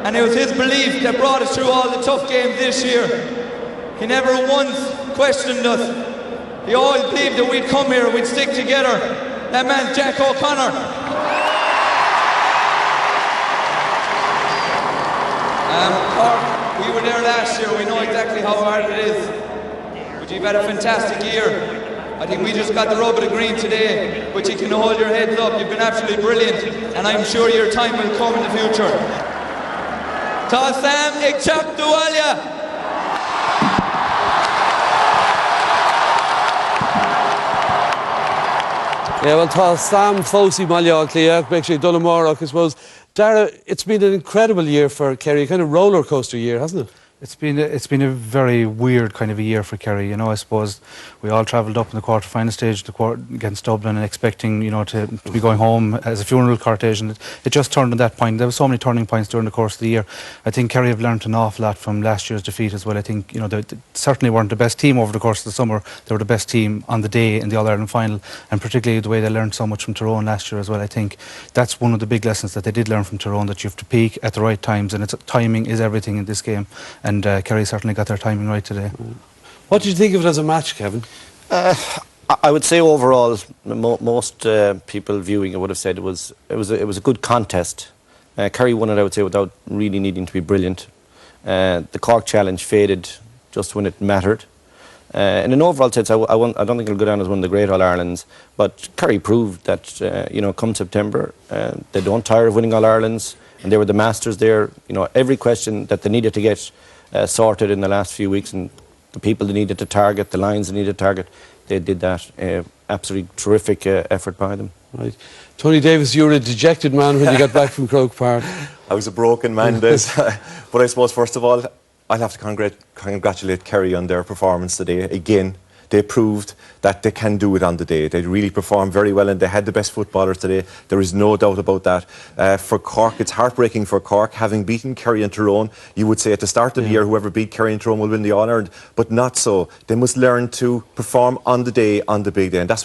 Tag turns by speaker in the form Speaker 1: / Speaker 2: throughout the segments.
Speaker 1: and it was his belief that brought us through all the tough games this year. He never once questioned us. He always believed that we'd come here, we'd stick together. That man's Jack O'Connor. Cork, we were there last year, we know exactly how hard it is. But you've had a fantastic year. I think we just got the rub of the green today, but you can hold your heads up. You've been absolutely brilliant, and I'm sure your time will come in the future. Ta Sam Ikchak Dualia.
Speaker 2: Yeah, well, tá Sam Fosi Malia Clear, actually Dullamore, I suppose. Dara, it's been an incredible year for Kerry, a kind of roller coaster year, hasn't it?
Speaker 3: It's been a very weird kind of a year for Kerry. You know, I suppose we all travelled up in the quarter-final stage against Dublin and expecting, you know, to be going home as a funeral cortege, and it just turned at that point. There were so many turning points during the course of the year. I think Kerry have learnt an awful lot from last year's defeat as well. I think, you know, they certainly weren't the best team over the course of the summer. They were the best team on the day in the All-Ireland final, and particularly the way they learned so much from Tyrone last year as well. I think that's one of the big lessons that they did learn from Tyrone, that you have to peak at the right times, and timing is everything in this game, and Kerry certainly got their timing right today.
Speaker 2: What did you think of it as a match, Kevin?
Speaker 4: I would say overall, most people viewing it would have said it was a good contest. Kerry won it, I would say, without really needing to be brilliant. The Cork challenge faded just when it mattered. In an overall sense, I don't think it'll go down as one of the great All-Irelands, but Kerry proved that, you know, come September, they don't tire of winning All-Irelands, and they were the masters there. You know, every question that they needed to get sorted in the last few weeks, and the people they needed to target, the lines they needed to target, they did that. Absolutely terrific effort by them.
Speaker 2: Right. Tony Davis, you were a dejected man when you got back from Croke Park.
Speaker 5: I was a broken man, Des. But I suppose, first of all, I'll have to congratulate Kerry on their performance today. Again, they proved that they can do it on the day. They really performed very well, and they had the best footballers today. There is no doubt about that. For Cork, it's heartbreaking for Cork, having beaten Kerry and Tyrone. You would say at the start of the year, whoever beat Kerry and Tyrone will win the All-Ireland, but not so. They must learn to perform on the day, on the big day, and that's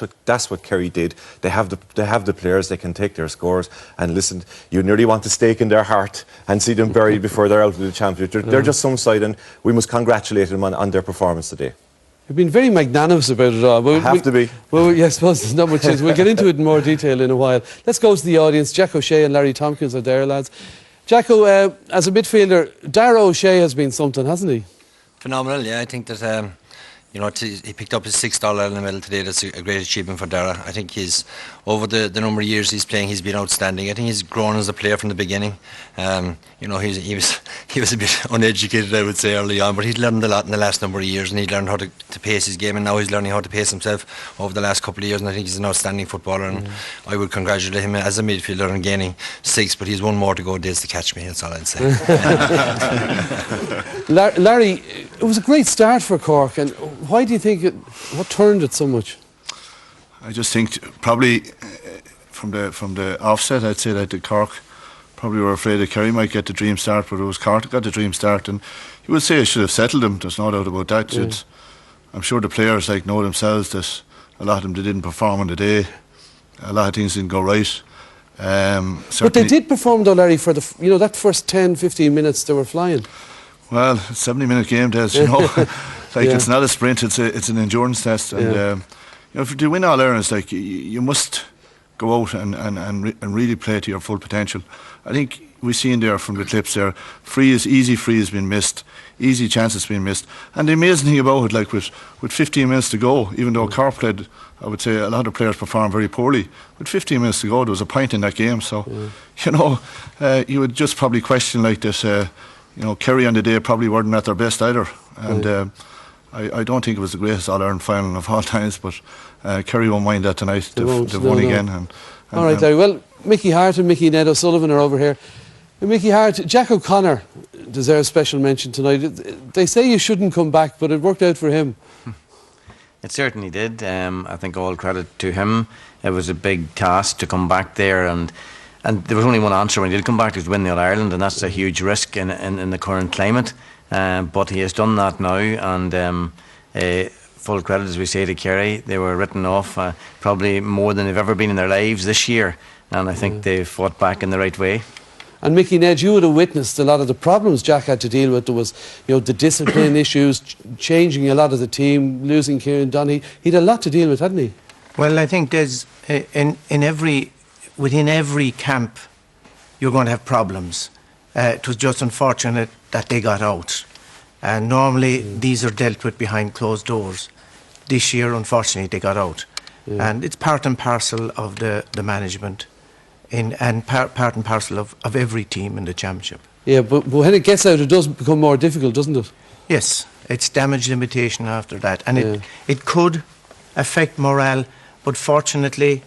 Speaker 5: what Kerry did. They have the players, they can take their scores, and listen, you nearly want to stake in their heart and see them buried before they're out of the championship. They're just some side, and we must congratulate them on their performance today.
Speaker 2: You've been very magnanimous about it all.
Speaker 5: Have to be.
Speaker 2: Well, yeah, I suppose there's not much else. We'll get into it in more detail in a while. Let's go to the audience. Jack O'Shea and Larry Tompkins are there, lads. Jacko, as a midfielder, Darragh O'Shea has been something, hasn't he?
Speaker 6: Phenomenal, yeah. I think that you know, he picked up his $6 All-Ireland medal today. That's a great achievement for Darragh. I think he's, over the number of years he's playing, he's been outstanding. I think he's grown as a player from the beginning. You know, he was a bit uneducated, I would say, early on, but he's learned a lot in the last number of years, and he learned how to pace his game, and now he's learning how to pace himself over the last couple of years, and I think he's an outstanding footballer, and I would congratulate him as a midfielder on gaining 6, but he's one more to go days to catch me, that's all I'd say.
Speaker 2: Larry, it was a great start for Cork, and why do you think what turned it so much?
Speaker 7: I just think probably from the offset, I'd say that the Cork probably were afraid that Kerry might get the dream start, but it was Cork that got the dream start, and you would say it should have settled them. There's no doubt about that. Yeah. I'm sure the players know themselves that a lot of them, they didn't perform on the day. A lot of things didn't go right.
Speaker 2: But they did perform though, Larry, for that first 10-15 minutes they were flying.
Speaker 7: Well, it's a 70-minute game, Des, you know. It's not a sprint, it's an endurance test, and you know, if you win All-Ireland, it's you must go out and really play to your full potential. I think we see in there from the clips there, easy free has been missed, easy chances been missed, and the amazing thing about it, with 15 minutes to go, even though Cork played, I would say a lot of players performed very poorly, with 15 minutes to go there was a point in that game, so you know, you would just probably question this, you know, Kerry on the day probably weren't at their best either, and I don't think it was the greatest All-Ireland final of all times, but Kerry won't mind that tonight. They've won again. And
Speaker 2: all right, Larry. Well, Mickey Hart and Mickey Ned O'Sullivan are over here. Mickey Hart, Jack O'Connor deserves special mention tonight. They say you shouldn't come back, but it worked out for him.
Speaker 8: It certainly did. I think all credit to him. It was a big task to come back there, and there was only one answer when he did come back, to win the All-Ireland, and that's a huge risk in the current climate. But he has done that now, and full credit, as we say, to Kerry. They were written off probably more than they've ever been in their lives this year, and I think they've fought back in the right way.
Speaker 2: And Mickey, Ned, you would have witnessed a lot of the problems Jack had to deal with. There was, you know, the discipline issues, changing a lot of the team, losing Kieran Donaghy. He'd a lot to deal with, hadn't he?
Speaker 9: Well, I think there's within every camp, you're going to have problems. It was just unfortunate that they got out. And normally these are dealt with behind closed doors. This year, unfortunately, they got out. And it's part and parcel of the management and part and parcel of every team in the championship.
Speaker 2: Yeah, but when it gets out, it does become more difficult, doesn't it?
Speaker 9: Yes, it's damage limitation after that. And it could affect morale, but fortunately,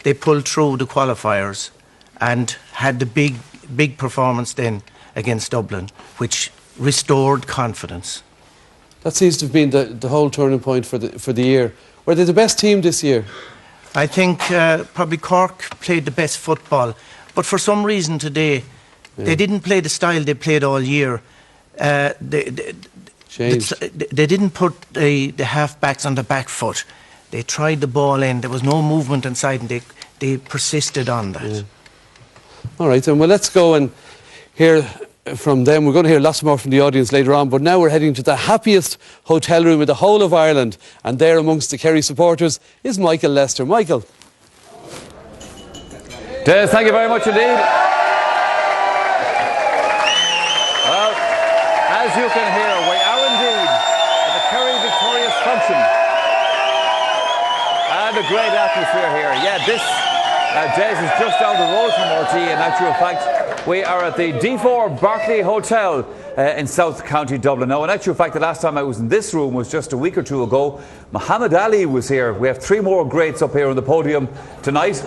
Speaker 9: they pulled through the qualifiers and had the big performance then against Dublin, which restored confidence.
Speaker 2: That seems to have been the whole turning point for the year. Were they the best team this year?
Speaker 9: I think probably Cork played the best football, but for some reason today, they didn't play the style they played all year. They didn't put the half-backs on the back foot. They tried the ball in. There was no movement inside, and they persisted on that.
Speaker 2: Yeah. All right, then. Well, let's go and hear from them. We're going to hear lots more from the audience later on, but now we're heading to the happiest hotel room in the whole of Ireland, and there amongst the Kerry supporters is Michael Lester. Michael.
Speaker 10: Des, thank you very much indeed. Well, as you can hear, we are indeed at the Kerry victorious function. And a great atmosphere here. Yeah, this Des is just down the road from RT. In actual fact, we are at the D4 Berkeley Hotel in South County Dublin. Now, in actual fact, the last time I was in this room was just a week or two ago. Muhammad Ali was here. We have three more greats up here on the podium tonight.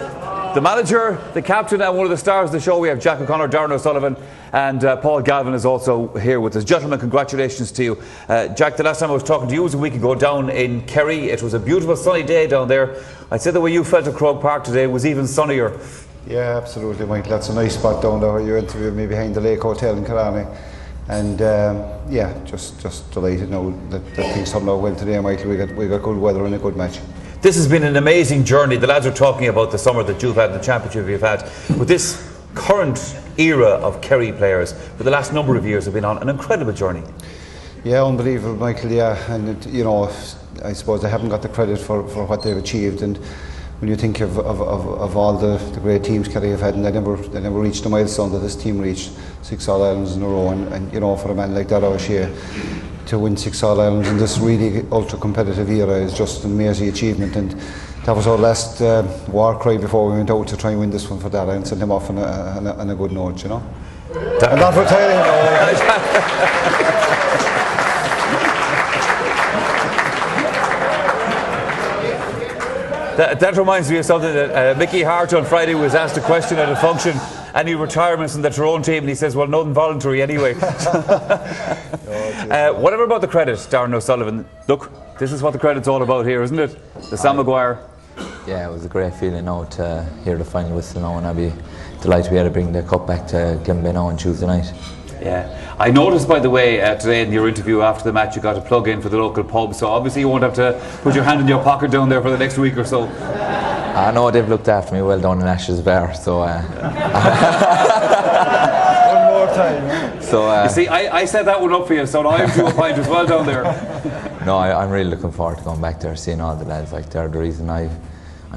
Speaker 10: The manager, the captain, and one of the stars of the show. We have Jack O'Connor, Darren O'Sullivan, and Paul Galvin is also here with us. Gentlemen, congratulations to you. Jack, the last time I was talking to you was a week ago down in Kerry. It was a beautiful sunny day down there. I'd say the way you felt at Croke Park today was even sunnier.
Speaker 11: Yeah, absolutely, Michael. That's a nice spot down there. You interviewed me behind the Lake Hotel in Killarney. And yeah, just delighted now that things turned out well today, Michael. We got good weather and a good match.
Speaker 10: This has been an amazing journey. The lads are talking about the summer that you've had, the championship you've had. With this current era of Kerry players, for the last number of years, have been on an incredible journey.
Speaker 11: Yeah, unbelievable, Michael. Yeah, and you know, I suppose they haven't got the credit for what they've achieved. And when you think of all the great teams Kerry have had, and they never reached the milestone that this team reached, 6 All-Irelands in a row, and you know, for a man like that, O'Shea, to win 6 All-Irelands in this really ultra-competitive era is just an amazing achievement. And that was our last war cry before we went out to try and win this one for Dara and send him off on a good note, you know. I'm not retiring.
Speaker 10: That reminds me of something that Mickey Hart on Friday was asked a question at a function, any retirements in the Tyrone team, and he says, well, nothing voluntary anyway. Whatever about the credit, Darren O'Sullivan, look, this is what the credit's all about here, isn't it? The Sam Maguire.
Speaker 12: Yeah, it was a great feeling now to hear the final whistle now, and I'd be delighted we had to bring the cup back to Glenbeigh now on Tuesday night.
Speaker 10: Yeah, I noticed, by the way, today in your interview after the match, you got a plug in for the local pub, so obviously you won't have to put your hand in your pocket down there for the next week or so.
Speaker 12: I know they've looked after me well down in Ash's Bar, so...
Speaker 11: One more time.
Speaker 12: So,
Speaker 10: you see, I set that one up for you, so now I'm due a pint as well down there.
Speaker 12: No, I'm really looking forward to going back there, seeing all the lads. Like, they're the reason I'm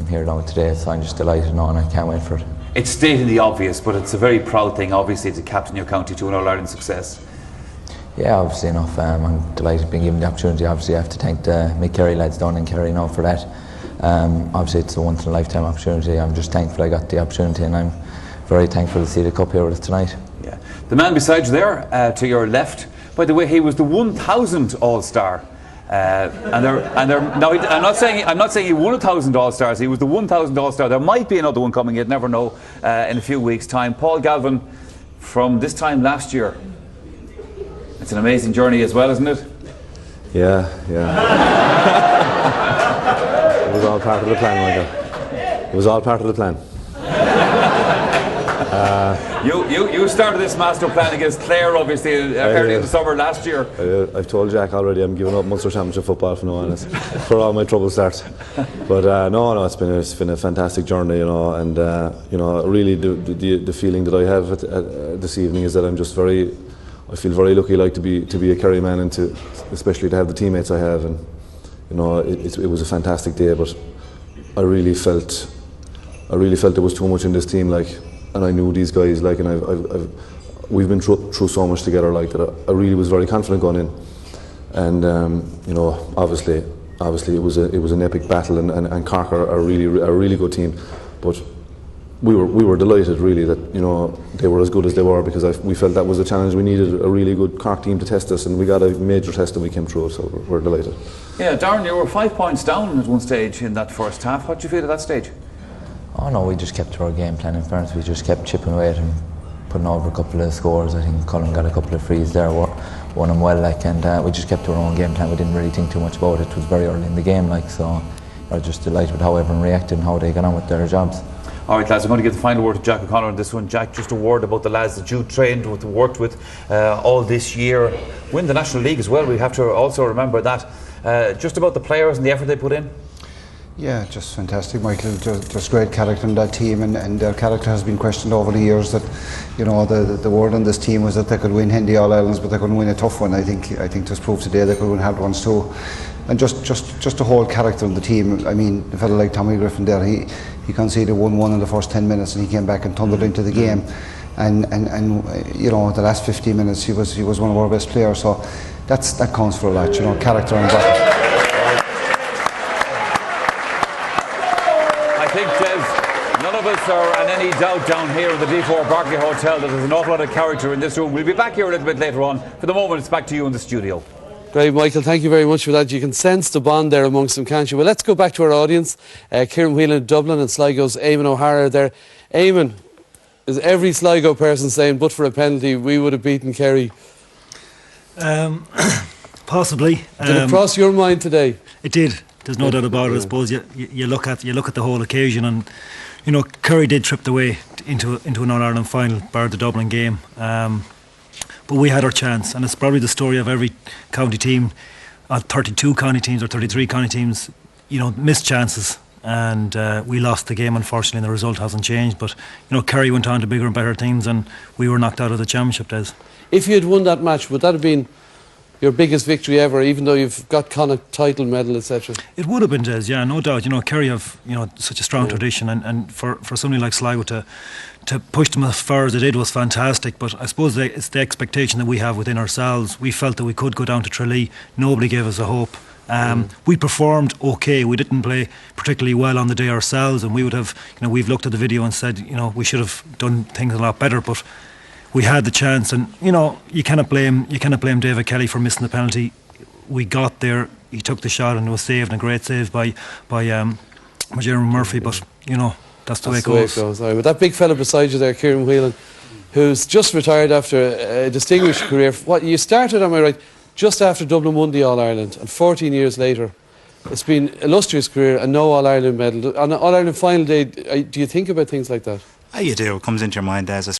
Speaker 12: here now today, so I'm just delighted now, and I can't wait for it.
Speaker 10: It's stating the obvious, but it's a very proud thing, obviously, to captain your county to an All-Ireland success.
Speaker 12: Yeah, obviously enough. I'm delighted being given the opportunity. Obviously, I have to thank the Mick Kerry lads down in Kerry now for that. Obviously, it's a once-in-a-lifetime opportunity. I'm just thankful I got the opportunity, and I'm very thankful to see the cup here with us tonight. Yeah.
Speaker 10: The man beside you there, to your left, by the way, he was the 1000th All-Star. I'm not saying he won 1,000 All-Stars. He was the 1,000th All-Star. There might be another one coming. You'd never know in a few weeks' time. Paul Galvin, from this time last year. It's an amazing journey as well, isn't it?
Speaker 13: Yeah. It was all part of the plan, Michael. It was all part of the plan.
Speaker 10: You started this master plan against Clare, obviously, early in the summer last year.
Speaker 13: I've told Jack already I'm giving up Munster Championship football for now on for all my trouble starts. But no, it's been a fantastic journey, you know, and you know, really the feeling that I have this evening is that I feel very lucky, like, to be a Kerry man, and especially to have the teammates I have, and you know, it was a fantastic day. But I really felt there was too much in this team, like, and I knew these guys, like, and we've been through so much together, like, that I really was very confident going in, and you know, obviously it was an epic battle, and Cork are a really good team, but we were delighted, really, that, you know, they were as good as they were, because we felt that was a challenge. We needed a really good Cork team to test us, and we got a major test and we came through it, so we're delighted.
Speaker 10: Yeah, Darren, you were 5 points down at one stage in that first half. What did you feel at that stage?
Speaker 12: Oh no, we just kept to our game plan. In fairness, we just kept chipping away and putting over a couple of scores. I think Cullen got a couple of frees there, won them well, like, and we just kept to our own game plan. We didn't really think too much about it. It was very early in the game, like, so I was just delighted with how everyone reacted and how they got on with their jobs.
Speaker 10: All right, lads, I'm going to give the final word to Jack O'Connor on this one. Jack, just a word about the lads that you trained with, worked with all this year. Win the National League as well, we have to also remember that. Just about the players and the effort they put in.
Speaker 11: Yeah, just fantastic, Michael. Just great character in that team, and their character has been questioned over the years. That, you know, the word on this team was that they could win Hendy All-Irelands, but they couldn't win a tough one. I think this proved today they could win hard ones too. And just the whole character of the team. I mean, a fellow like Tommy Griffin there, he conceded 1-1 in the first 10 minutes, and he came back and thundered into the game. And you know, the last 15 minutes he was one of our best players. So that counts for a lot, you know, character and battle.
Speaker 10: I think, Des, none of us are in any doubt down here in the D4 Barclay Hotel that there's an awful lot of character in this room. We'll be back here a little bit later on. For the moment, it's back to you in the studio.
Speaker 2: Great, Michael, thank you very much for that. You can sense the bond there amongst them, can't you? Well, let's go back to our audience. Kieran Whelan in Dublin, and Sligo's Eamon O'Hara there. Eamon, is every Sligo person saying, but for a penalty, we would have beaten Kerry?
Speaker 14: Possibly.
Speaker 2: Did it cross your mind today?
Speaker 14: It did. There's no doubt about it. I suppose you look at the whole occasion, and you know, Kerry did trip the way into an All-Ireland final, bar the Dublin game. But we had our chance, and it's probably the story of every county team, 32 county teams or 33 county teams, you know, missed chances, and we lost the game, unfortunately, and the result hasn't changed. But you know, Kerry went on to bigger and better things, and we were knocked out of the championship, Des. If
Speaker 2: you had won that match, would that have been your biggest victory ever, even though you've got Connacht title medal, etc.?
Speaker 14: It would have been, Des, yeah, no doubt. You know, Kerry have, you know, such a strong tradition, and for somebody like Sligo to push them as far as they did was fantastic. But I suppose it's the expectation that we have within ourselves. We felt that we could go down to Tralee. Nobody gave us a hope. We performed okay. We didn't play particularly well on the day ourselves, and we would have, you know, we've looked at the video and said, you know, we should have done things a lot better, but we had the chance. And you know, you cannot blame David Kelly for missing the penalty. We got there, he took the shot, and it was saved, and a great save by Jeremy Murphy. But you know, that's the way it goes.
Speaker 2: Right, with that big fella beside you there, Kieran Whelan, who's just retired after a distinguished career. What you started, am I right, just after Dublin won the All-Ireland, and 14 years later, it's been an illustrious career and no All-Ireland medal. On an All-Ireland final day, do you think about things like that?
Speaker 15: You do. It comes into your mind as